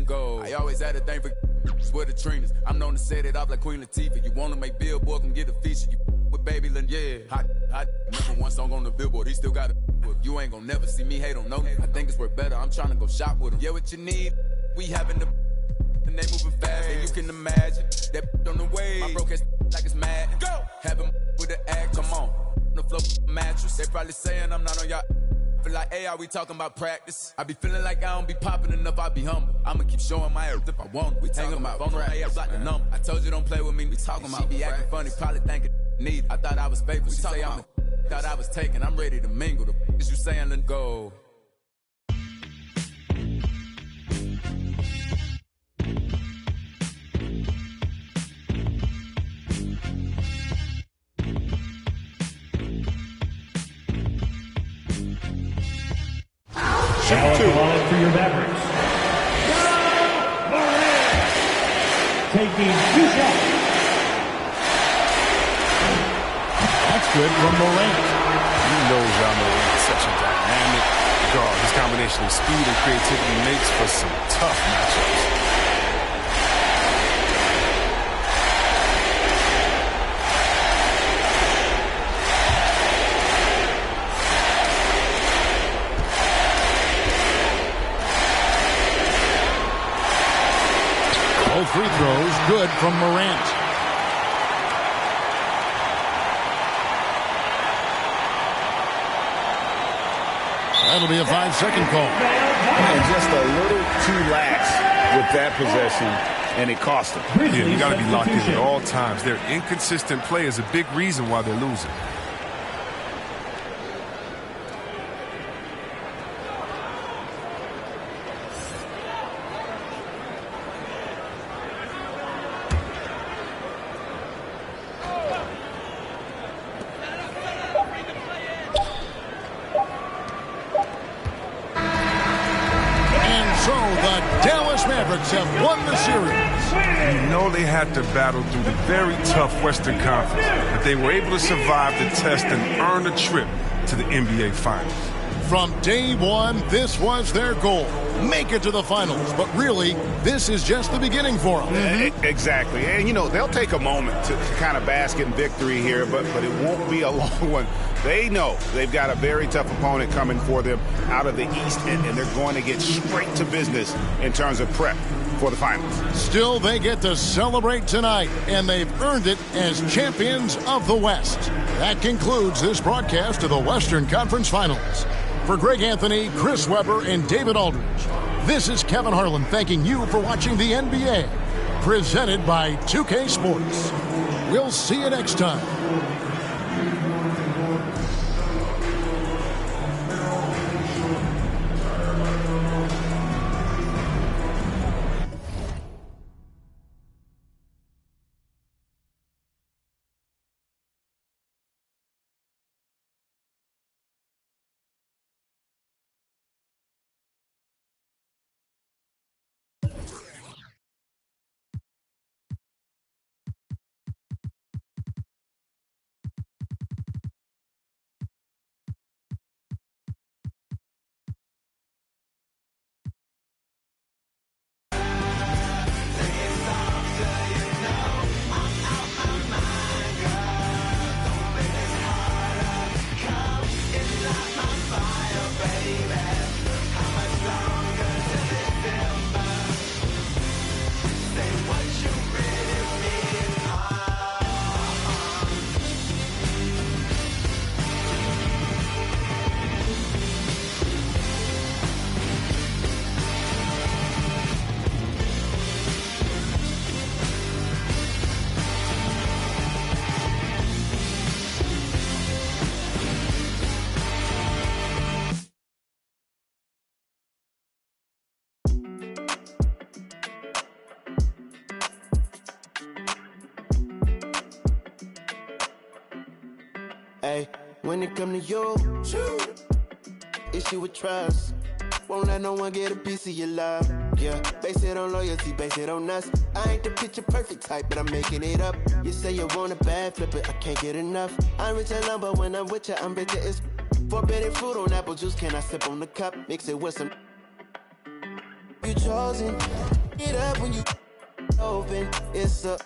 Speaker 15: and go. I always had a thing for with the trainers. I'm known to set it off like Queen Latifah. You wanna make Billboard, come get a feature. You with Baby Lynn, yeah. Hot. Remember one song on the Billboard, he still got it. You ain't gonna never see me hate on no nigga. I think it's worth better. I'm trying to go shop with him. Yeah, what you need? We having the and they moving fast, and you can imagine that on the way. My broke ass like it's mad. Go! Have him with the act, come on. The flow mattress. They probably saying I'm not on y'all. Feel like, hey, are we talking about practice? I be feeling like I don't be popping enough, I be humble. I'ma keep showing my ass if I want. We talking about phone ass like the number. I told you don't play with me, we talking about. She be acting funny, probably thinking need. I thought I was faithful. She say I'm thought I was taken. I'm ready to mingle. The is you saying let go.
Speaker 10: Now the line for your Mavericks. Taking 2 shots.
Speaker 1: That's good from Morant.
Speaker 4: You know Ja Morant is such a dynamic guard. His combination of speed and creativity makes for some tough matchups.
Speaker 1: Both free throws good from Morant. That'll be a 5-second call.
Speaker 3: And just a little too lax with that possession, and it cost them.
Speaker 4: Yeah, you got to be locked in at all times. Their inconsistent play is a big reason why they're losing.
Speaker 1: Mavericks have won the series.
Speaker 4: You know they had to battle through the very tough Western Conference, but they were able to survive the test and earn a trip to the NBA Finals.
Speaker 1: From day one, this was their goal. Make it to the finals. But really, this is just the beginning for them.
Speaker 3: Mm-hmm. Exactly. And, you know, they'll take a moment to kind of bask in victory here, but it won't be a long one. They know they've got a very tough opponent coming for them out of the East, and they're going to get straight to business in terms of prep for the finals.
Speaker 1: Still, they get to celebrate tonight, and they've earned it as champions of the West. That concludes this broadcast of the Western Conference Finals. For Greg Anthony, Chris Webber, and David Aldridge, this is Kevin Harlan thanking you for watching the NBA, presented by 2K Sports. We'll see you next time.
Speaker 19: Hey, when it come to you, issue with trust. Won't let no one get a piece of your love. Yeah, base it on loyalty, base it on us. I ain't the picture perfect type, but I'm making it up. You say you want a bad, flip it, I can't get enough. I'm rich alone, but when I'm with you, I'm bitter as forbidden fruit on apple juice. Can I sip on the cup? Mix it with some. You chosen. It up when you open. It's a